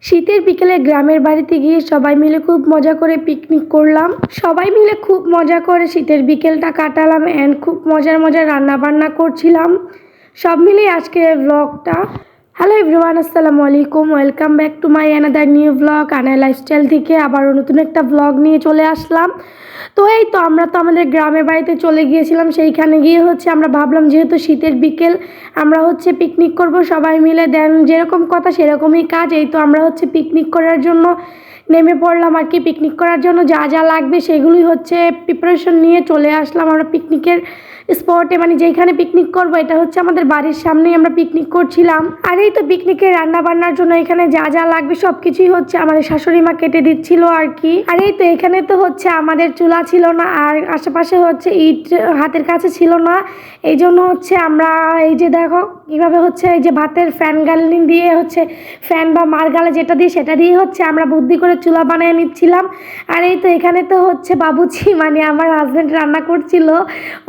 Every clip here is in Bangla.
শীতের বিকেলে গ্রামের বাড়িতে গিয়ে সবাই মিলে খুব মজা করে পিকনিক করলাম। সবাই মিলে খুব মজা করে শীতের বিকেলটা কাটালাম অ্যান্ড খুব মজার মজার রান্না বান্না করছিলাম। সব মিলিয়ে আজকের ব্লগটা। হ্যালো এভরিওয়ান, আসসালামু আলাইকুম, welcome back to my another new blog Anaya lifestyle থেকে আবারও নতুন একটা ব্লগ নিয়ে চলে আসলাম। তো এই তো আমরা তো আমাদের গ্রামের বাড়িতে চলে গিয়েছিলাম। সেইখানে গিয়ে আমরা ভাবলাম যেহেতু শীতের বিকেল আমরা পিকনিক করব সবাই মিলে। দেন যেরকম কথা সেরকমই কাজ। এই তো আমরা পিকনিক করার জন্য নেমে পড়লাম আর কি। পিকনিক করার জন্য যা যা লাগবে সেগুলোই প্রিপারেশন নিয়ে চলে আসলাম আমরা পিকনিকের স্পটে, মানে যেখানে পিকনিক করব এটা আমাদের বাড়ির সামনেই আমরা পিকনিক করছিলাম। আর এই তো পিকনিকের রান্না বান্নার জন্য এখানে যা যা লাগবে সব কিছুই আমাদের শাশুড়ি মা কেটে দিচ্ছিল আর কি। আর এই তো এখানে তো আমাদের চুলা ছিল না, আর আশেপাশে ইট হাতের কাছে ছিল না। এই জন্য আমরা এই যে দেখো কীভাবে এই যে ভাতের ফ্যান গালি দিয়ে ফ্যান বা মারগালা যেটা দিয়ে সেটা দিয়ে আমরা বুদ্ধি করে চুলা বানিয়ে নিচ্ছিলাম। আর এই তো এখানে তো বাবুচি মানে আমার হাজব্যান্ড রান্না করছিল।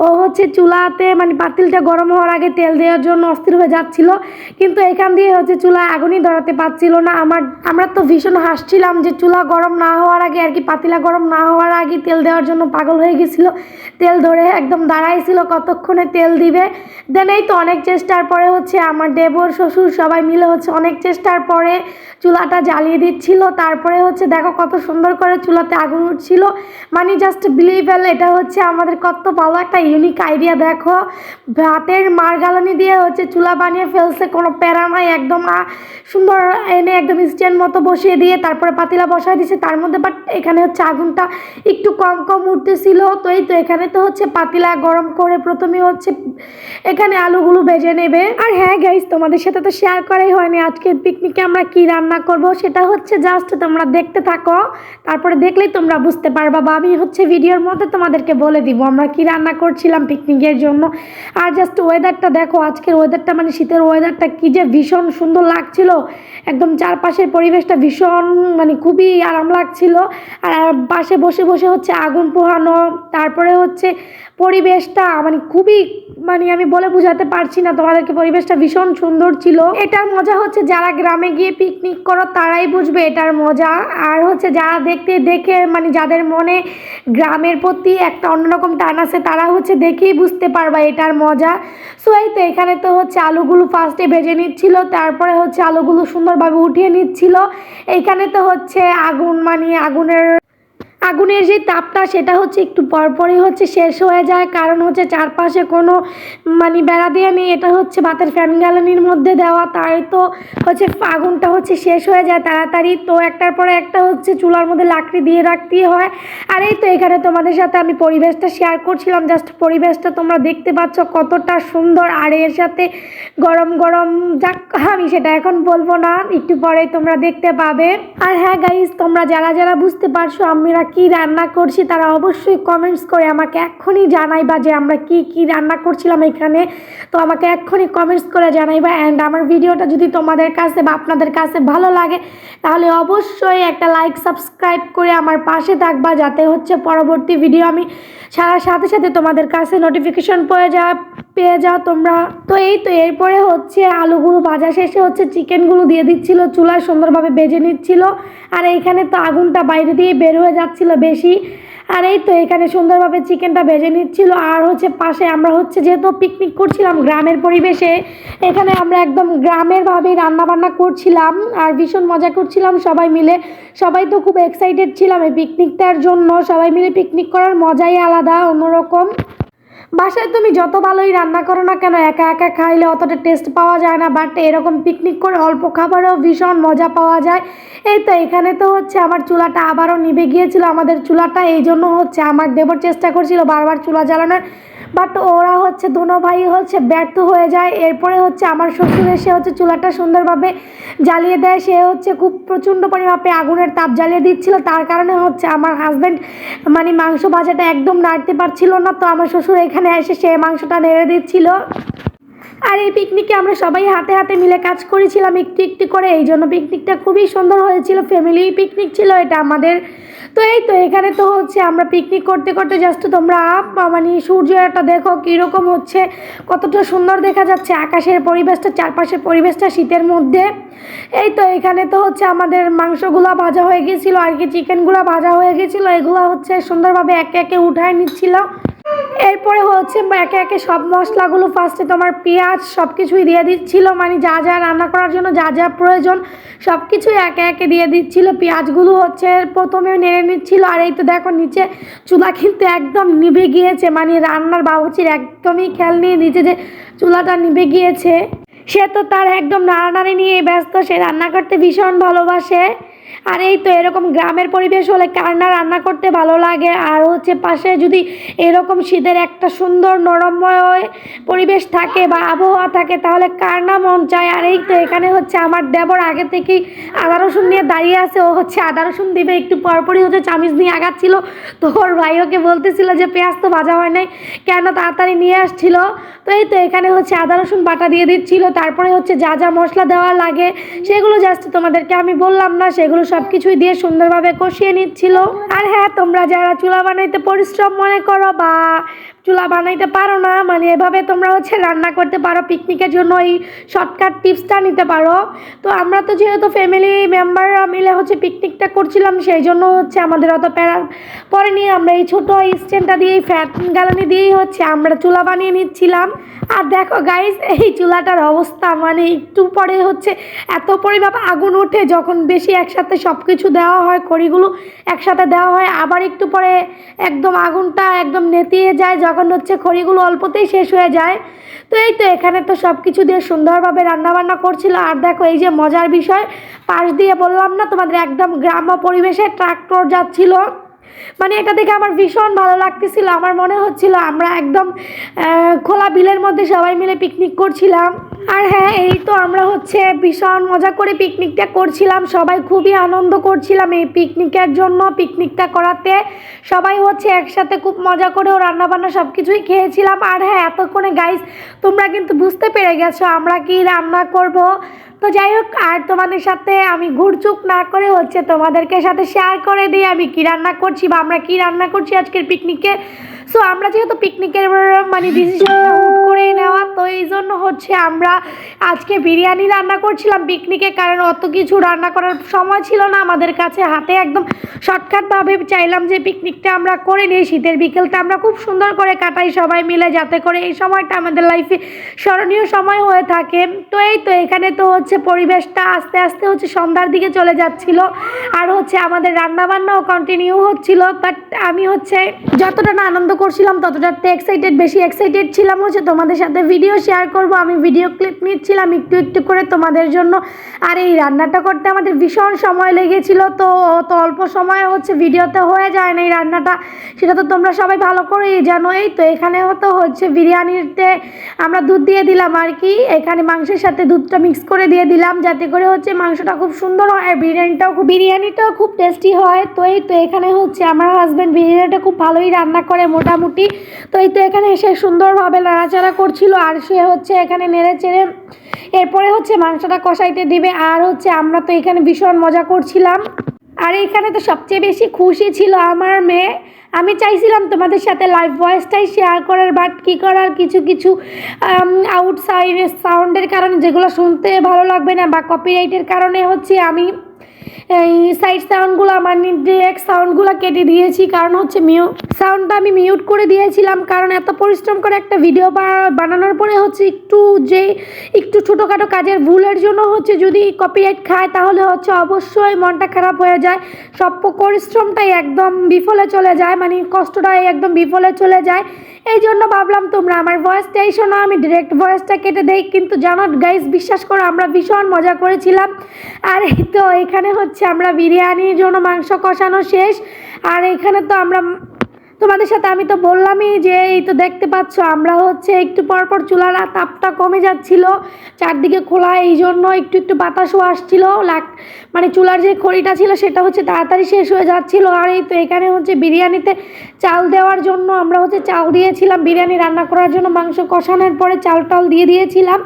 ও চুলাতে মানে পাতিলটা গরম হওয়ার আগে তেল দেওয়ার জন্য অস্থির হয়ে যাচ্ছিল, কিন্তু এখান দিয়ে চুলা আগুনই ধরাতে পারছিল না। আমরা তো ভীষণ হাসছিলাম যে চুলা গরম না হওয়ার আগে আর কি, পাতিলা গরম না হওয়ার আগে তেল দেওয়ার জন্য পাগল হয়ে গেছিলো। তেল ধরে একদম দাঁড়াইছিল কতক্ষণে তেল দিবে। দেন এই তো অনেক চেষ্টার পরে আমার দেবর শ্বশুর সবাই মিলে অনেক চেষ্টার পরে চুলাটা জ্বালিয়ে দিচ্ছিল। তারপরে দেখো কত সুন্দর করে চুলাতে আগুন উঠছিল। মানে জাস্ট বিলিভেবল, এটা আমাদের কত ভালো একটা ইউনিক আইডিয়া। দেখো ভাতের মারগালনি দিয়ে চুলা বানিয়ে ফেলছে, কোনো প্যারা নাই, একদম সুন্দর এনে একদম স্ট্যান্ড মতো বসিয়ে দিয়ে তারপরে পাতিলা বসায় দিয়েছে তার মধ্যে। বাট এখানে আগুনটা একটু কম কম উঠতেছিল। তো এই তো এখানে তো পাতিলা গরম করে প্রথমে এখানে আলুগুলো ভেজে নেবে। আর হ্যাঁ গাইস, তোমাদের সাথে তো শেয়ার করাই হয়নি আজকের পিকনিকে আমরা কি রান্না করব, সেটা জাস্ট তোমরা দেখতে থাকো, তারপরে দেখলেই তোমরা বুঝতে পারবা, বা আমি ভিডিওর মধ্যে তোমাদেরকে বলে দিব আমরা কি রান্না করছিলাম পিকনিকের জন্য। আর জাস্ট ওয়েদারটা দেখো, আজকের ওয়েদারটা মানে শীতের ওয়েদারটা কি যে ভীষণ সুন্দর লাগছিল। একদম চারপাশের পরিবেশটা ভীষণ মানে খুবই আরাম লাগছিল। আর পাশে বসে বসে আগুন পোহানো, তারপরে পরিবেশটা মানে খুবই মানে আমি বলে বোঝাতে পারছি না তোমাদেরকে, পরিবেশটা ভীষণ সুন্দর ছিল। এটার মজা যারা গ্রামে গিয়ে পিকনিক করো তারাই বুঝবে এটার মজা। আর যারা দেখে মানে যাদের মনে গ্রামের প্রতি একটা অন্যরকম টান আছে তারা দেখেই বুঝতে পারবা এটার মজা। সো এই তো এখানে তো আলুগুলো ফার্স্টে ভেজে নিচ্ছিল, তারপরে আলুগুলো সুন্দরভাবে উঠিয়ে নিচ্ছিল। এইখানে তো আগুন মানে আগুনের যে তাপটা সেটা একটু পরপরই শেষ হয়ে যায়, কারণ চারপাশে কোনো মানে বেড়া দিয়ে নেই। এটা ভাতের ফ্যান গ্যালানির মধ্যে দেওয়া, তাই তো আগুনটা শেষ হয়ে যায় তাড়াতাড়ি। তো একটার পরে একটা চুলার মধ্যে লাকড়ি দিয়ে রাখতেই হয়। আর এই তো এখানে তোমাদের সাথে আমি পরিবেশটা শেয়ার করছিলাম। জাস্ট পরিবেশটা তোমরা দেখতে পাচ্ছ কতটা সুন্দর, আর এর সাথে গরম গরম যাক আমি সেটা এখন বলবো না, একটু পরে তোমরা দেখতে পাবে। আর হ্যাঁ গাইস, তোমরা যারা যারা বুঝতে পারছো আমরা কি রান্না করছি তারা অবশ্যই কমেন্টস করে আমাকে এক্ষুনি জানাইবা যে আমরা কি কি রান্না করছিলাম এখানে। তো আমাকে এক্ষুনি কমেন্টস করে জানাইবা। অ্যান্ড আমার ভিডিওটা যদি তোমাদের কাছে বা আপনাদের কাছে ভালো লাগে তাহলে অবশ্যই একটা লাইক সাবস্ক্রাইব করে আমার পাশে থাকবা, যাতে পরবর্তী ভিডিও আমি ছাড়ার সাথে সাথে তোমাদের কাছে নোটিফিকেশন পেয়ে যাও তোমরা। তো এই তো এরপরে আলুগুলো ভাজা শেষে চিকেনগুলো দিয়ে দিচ্ছিল, চুলায় সুন্দরভাবে ভেজে নিচ্ছিল। আর এইখানে তো আগুনটা বাইরে দিয়ে বের হয়ে যাচ্ছিল বেশি। আর এই তো এখানে সুন্দরভাবে চিকেনটা ভেজে নিচ্ছিল। আর পাশে আমরা যেহেতু পিকনিক করছিলাম গ্রামের পরিবেশে, এখানে আমরা একদম গ্রামের ভাবেই রান্নাবান্না করছিলাম আর ভীষণ মজা করছিলাম সবাই মিলে। সবাই তো খুব এক্সাইটেড ছিলাম এই পিকনিকটার জন্য। সবাই মিলে পিকনিক করার মজাই আলাদা, অন্যরকম। বাসায় তুমি যত ভালোই রান্না করো না কেন, একা একা খাইলে অতটা টেস্ট পাওয়া যায় না, বাট এরকম পিকনিক করে অল্প খাবারেও ভীষণ মজা পাওয়া যায়। এই তো এখানে তো আমার চুলাটা আবারও নিভে গিয়েছিল আমাদের চুলাটা। এই জন্য আমার দেবর চেষ্টা করছিল বারবার চুলা জ্বালানোর, বাট ওরা দুনো ভাই ব্যর্থ হয়ে যায়। এরপরে আমার শ্বশুর এসে চুলাটা সুন্দরভাবে জ্বালিয়ে দেয়। সে খুব প্রচণ্ড পরিমাপে আগুনের তাপ জ্বালিয়ে দিচ্ছিল, তার কারণে আমার হাজব্যান্ড মানে মাংস ভাজাটা একদম নাড়তে পারছিল না। তো আমার শ্বশুর এখানে এসে সে মাংসটা নেড়ে দিচ্ছিল। আর এই পিকনিকে আমরা সবাই হাতে হাতে মিলে কাজ করেছিলাম একটু একটু করে, এই জন্য পিকনিকটা খুবই সুন্দর হয়েছিল। ফ্যামিলি পিকনিক ছিল এটা আমাদের। তো এই তো এখানে তো হচ্ছে আমরা পিকনিক করতে করতে জাস্ট তোমরা মানে সূর্যটা দেখো কীরকম হচ্ছে, কতটা সুন্দর দেখা যাচ্ছে আকাশের পরিবেশটা, চারপাশের পরিবেশটা শীতের মধ্যে। এই তো এখানে তো হচ্ছে আমাদের মাংসগুলো ভাজা হয়ে গেছিলো আর কি, চিকেনগুলো ভাজা হয়ে গেছিলো, এগুলো হচ্ছে সুন্দরভাবে একে একে উঠায় নিচ্ছিল। এরপরে হচ্ছে একে একে সব মশলাগুলো ফার্স্টে তোমার পেঁয়াজ সব কিছুই দিয়ে দিচ্ছিল, মানে যা যা রান্না করার জন্য যা যা প্রয়োজন সব কিছুই একে একে দিয়ে দিচ্ছিল। পেঁয়াজগুলো হচ্ছে প্রথমে নেড়ে নিচ্ছিল। আর এই তো দেখো নিচে চুলা কিন্তু একদম নিভে গিয়েছে, মানে রান্নার বাবুচির একদমই খেয়াল নিয়ে নিচে যে চুলাটা নিভে গিয়েছে। সে তো তার একদম নাড়ানাড়ি নিয়ে ব্যস্ত, সে রান্না করতে ভীষণ ভালোবাসে। আর এই তো এরকম গ্রামের পরিবেশ হলে কার না রান্না করতে ভালো লাগে। আর হচ্ছে পাশে যদি এরকম শীতের একটা সুন্দর নরমময় পরিবেশ থাকে বা আবহাওয়া থাকে তাহলে কার না মন চায়। আর এই তো এখানে হচ্ছে আমার দেবর আগে থেকেই আদা রসুন নিয়ে দাঁড়িয়ে আছে, ও হচ্ছে আদা রসুন দিবে, একটু পরপরই হচ্ছে চামিচ নিয়ে আগাচ্ছিল। তো ওর ভাই ওকে বলতেছিল যে পেঁয়াজ তো ভাজা হয় নাই কেন, তাড়াতাড়ি নিয়ে আসছিল। তো এই তো এখানে হচ্ছে আদা রসুন বাটা দিয়ে দিচ্ছিল, তারপরে হচ্ছে যা যা মশলা দেওয়া লাগে সেগুলো জাস্ট তোমাদেরকে আমি বললাম না, সেগুলো সব কিছুই দিয়ে সুন্দরভাবে কষিয়ে নিচ্ছিল। আর হ্যাঁ, তোমরা যারা চুলা বানাইতে পরিশ্রম মনে করো বা চুলা বানাইতে পারো না, মানে এভাবে তোমরা হচ্ছে রান্না করতে পারো, পিকনিকের জন্য এই শর্টকাট টিপসটা নিতে পারো। তো আমরা তো যেহেতু ফ্যামিলি মেম্বাররা মিলে হচ্ছে পিকনিকটা করছিলাম, সেই জন্য হচ্ছে আমাদের অত প্যারা পরে নিয়ে আমরা এই ছোটো স্ট্যান্ডটা দিয়েই ফ্যাট জ্বালানি দিয়েই হচ্ছে আমরা চুলা বানিয়ে নিচ্ছিলাম। আর দেখো গাইস, এই চুলাটার অবস্থা মানে একটু পরে হচ্ছে এত পরিমাপ আগুন ওঠে যখন বেশি একসাথে সব কিছু দেওয়া হয়, খড়িগুলো একসাথে দেওয়া হয়, আবার একটু পরে একদম আগুনটা একদম নেতিয়ে যায় যখন হচ্ছে খড়িগুলো অল্পতেই শেষ হয়ে যায়। তো এই তো এখানে তো সব কিছু দিয়ে সুন্দরভাবে রান্নাবান্না করছিল। আর দেখো এই যে মজার বিষয়, পাশ দিয়ে বললাম না তোমাদের একদম গ্রাম্য পরিবেশে ট্রাক্টর যাচ্ছিল, মানে এটা দেখে আমার ভীষণ ভালো লাগতেছিল। আমার মনে হচ্ছিল আমরা একদম খোলা বিলের মধ্যে সবাই মিলে পিকনিক করছিলাম। আর হ্যাঁ, এই তো আমরা হচ্ছে ভীষণ মজা করে পিকনিকটা করছিলাম, সবাই খুবই আনন্দ করছিলাম এই পিকনিকের জন্য। পিকনিকটা করাতে সবাই হচ্ছে একসাথে খুব মজা করেও রান্নাবান্না সব কিছুই খেয়েছিলাম। আর হ্যাঁ, এতক্ষণে গাইস তোমরা কিন্তু বুঝতে পেরে গেছো আমরা কি রান্না করব। তো যাই হোক, আর তোমাদের সাথে আমি ঘুরচুক না করে হচ্ছে তোমাদেরকে সাথে শেয়ার করে দিই আমি কি রান্না করছি বা আমরা কি রান্না করছি আজকের পিকনিকে। সো আমরা যেহেতু পিকনিকের মানে ডিসিশনটা হুট করে নেওয়া, তো এই জন্য হচ্ছে আমরা আজকে বিরিয়ানি রান্না করছিলাম পিকনিকে, কারণ অত কিছু রান্না করার সময় ছিল না আমাদের কাছে হাতে, একদম শর্টকাটভাবে চাইলাম যে পিকনিকটা আমরা করে নিই, শীতের বিকেলটা আমরা খুব সুন্দর করে কাটাই সবাই মিলে, যাতে করে এই সময়টা আমাদের লাইফে স্মরণীয় সময় হয়ে থাকে। তো এই তো এখানে তো হচ্ছে পরিবেশটা আস্তে আস্তে হচ্ছে সন্ধ্যার দিকে চলে যাচ্ছিল, আর হচ্ছে আমাদের রান্নাবান্নাও কন্টিনিউ হচ্ছিল। বাট আমি হচ্ছে যতটা না আনন্দ করছিলাম ততটা বেশি এক্সাইটেড ছিলাম হচ্ছে তোমাদের সাথে ভিডিও শেয়ার করব। আমি ভিডিও ক্লিপ নিচ্ছিলাম একটু একটু করে তোমাদের জন্য। আর এই রান্নাটা করতে আমাদের ভীষণ সময় লেগেছিল, তো অত অল্প সময়ে হচ্ছে ভিডিওতে হয়ে যায় না এই রান্নাটা, সেটা তো তোমরা সবাই ভালো করেই জানো। এই তো এখানেও তো হচ্ছে বিরিয়ানিতে আমরা দুধ দিয়ে দিলাম আর কি, এখানে মাংসের সাথে দুধটা মিক্স করে দিয়ে দিলাম যাতে করে হচ্ছে মাংসটা খুব সুন্দর হয় আর বিরিয়ানিটাও খুব টেস্টি হয়। তো এই তো এখানে হচ্ছে আমার হাজব্যান্ড বিরিয়ানিটা খুব ভালোই রান্না করে মোটামুটি। তো এই তো এখানে এসে সুন্দরভাবে নাড়াচাড়া করছিল, আর সে হচ্ছে এখানে নেড়ে চেড়ে এরপরে হচ্ছে মাংসটা কষাইতে দিবে। আর হচ্ছে আমরা তো এখানে ভীষণ মজা করছিলাম। আর এখানে তো সবচেয়ে বেশি খুশি ছিল আমার মেয়ে। আমি চাইছিলাম তোমাদের সাথে লাইভ ভয়েসটাই শেয়ার করার, বাট কী করার, কিছু কিছু আউটসাইড সাউন্ডের কারণে যেগুলো শুনতে ভালো লাগবে না বা কপিরাইটের কারণে হচ্ছে আমি এই সাইড সাউন্ডগুলো আমার ডিরেক্ট সাউন্ডগুলো কেটে দিয়েছি, কারণ হচ্ছে সাউন্ডটা আমি মিউট করে দিয়েছিলাম, কারণ এত পরিশ্রম করে একটা ভিডিও বানানোর পরে হচ্ছে একটু ছোটোখাটো কাজের ভুলের জন্য হচ্ছে যদি কপিরাইট খায় তাহলে হচ্ছে অবশ্যই মনটা খারাপ হয়ে যায়, সব পরিশ্রমটাই একদম বিফলে চলে যায়, মানে কষ্টটাই একদম বিফলে চলে যায়। এই জন্য ভাবলাম তোমরা আমার ভয়েসটাই শোনো, আমি ডিরেক্ট ভয়েসটা কেটে দেই। কিন্তু জানো গাইস, বিশ্বাস করো আমরা ভীষণ মজা করেছিলাম। আর এই তো এখানে হচ্ছে আমরা বিরিয়ানির জন্য মাংস কষানো শেষ, আর এখানে তো আমরা তোমাদের সাথে আমি তো বললামই যে এই তো দেখতে পাচ্ছ আমরা হচ্ছে একটু পরপর চুলার তাপটা কমে যাচ্ছিল, চারদিকে খোলা, এই জন্য একটু একটু বাতাসও আসছিল, মানে চুলার যে খড়িটা ছিল সেটা হচ্ছে তাড়াতাড়ি শেষ হয়ে যাচ্ছিল। আর এই তো এখানে হচ্ছে বিরিয়ানিতে চাল দেওয়ার জন্য আমরা হচ্ছে চাল দিয়েছিলাম, বিরিয়ানি রান্না করার জন্য মাংস কষানোর পরে চাল টাল দিয়ে দিয়েছিলাম।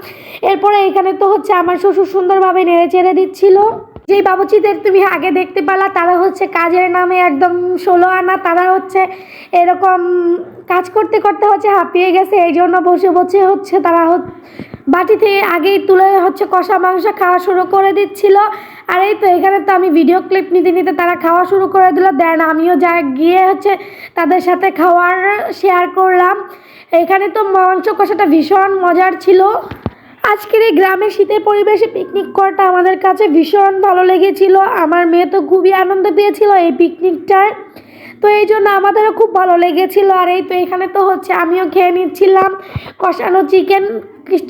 এরপরে এখানে তো হচ্ছে আমার শ্বশুর সুন্দরভাবে নেড়ে চেড়ে দিচ্ছিল। যেই বাবুচিদের তুমি আগে দেখতে পেলা তারা হচ্ছে কাজের নামে একদম 16 আনা, তারা হচ্ছে এরকম কাজ করতে করতে হচ্ছে হাঁপিয়ে গেছে, এই জন্য বসে বসে হচ্ছে তারা বাটিতে আগেই তুলে হচ্ছে কষা মাংস খাওয়া শুরু করে দিচ্ছিল। আর এই তো এখানে তো আমি ভিডিও ক্লিপ নিতে নিতে তারা খাওয়া শুরু করে দিল, দেন আমিও গিয়ে হচ্ছে তাদের সাথে খাওয়ার শেয়ার করলাম। এখানে তো মাংস কষাটা ভীষণ মজার ছিল। আজকের এই গ্রামের শীতের পরিবেশে পিকনিক করাটা আমাদের কাছে ভীষণ ভালো লেগেছিল। আমার মেয়ে তো খুবই আনন্দ পেয়েছিল এই পিকনিকটায়, তো এই জন্য আমাদেরও খুব ভালো লেগেছিল। আর এই তো এখানে তো হচ্ছে আমিও খেয়ে নিচ্ছিলাম কষানো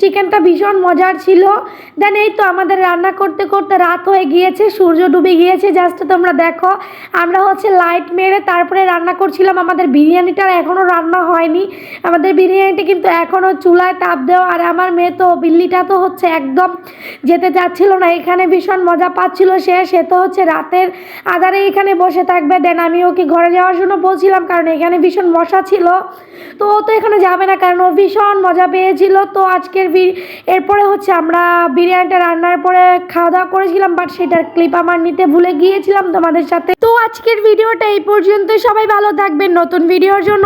চিকেনটা ভীষণ মজার ছিল। দেন এই তো আমাদের রান্না করতে করতে রাত হয়ে গিয়েছে, সূর্য ডুবে গিয়েছে, জাস্ট তোমরা দেখো আমরা হচ্ছে লাইট মেরে তারপরে রান্না করছিলাম। আমাদের বিরিয়ানিটা এখনও রান্না হয়নি, আমাদের বিরিয়ানিটা কিন্তু এখনও চুলায় তাপ দেওয়া। আর আমার মেয়ে তো বিল্লিটা তো হচ্ছে একদম যেতে চাচ্ছিল না, এখানে ভীষণ মজা পাচ্ছিল সে তো হচ্ছে রাতের আধারে এখানে বসে থাকবে। দেন আমি ওকে ঘরে যাওয়ার জন্য বলছিলাম কারণ এখানে ভীষণ মশা ছিল, তো ও তো এখানে যাবে না কারণ ও ভীষণ মজা পেয়েছিল। তো এরপরে হচ্ছে আমরা বিরিয়ানিটা রান্নার পরে খাওয়া দাওয়া করেছিলাম, বাট সেটার ক্লিপ আমার নিতে ভুলে গিয়েছিলাম তোমাদের সাথে। তো আজকের ভিডিওটা এই পর্যন্তই, সবাই ভালো থাকবেন, নতুন ভিডিওর জন্য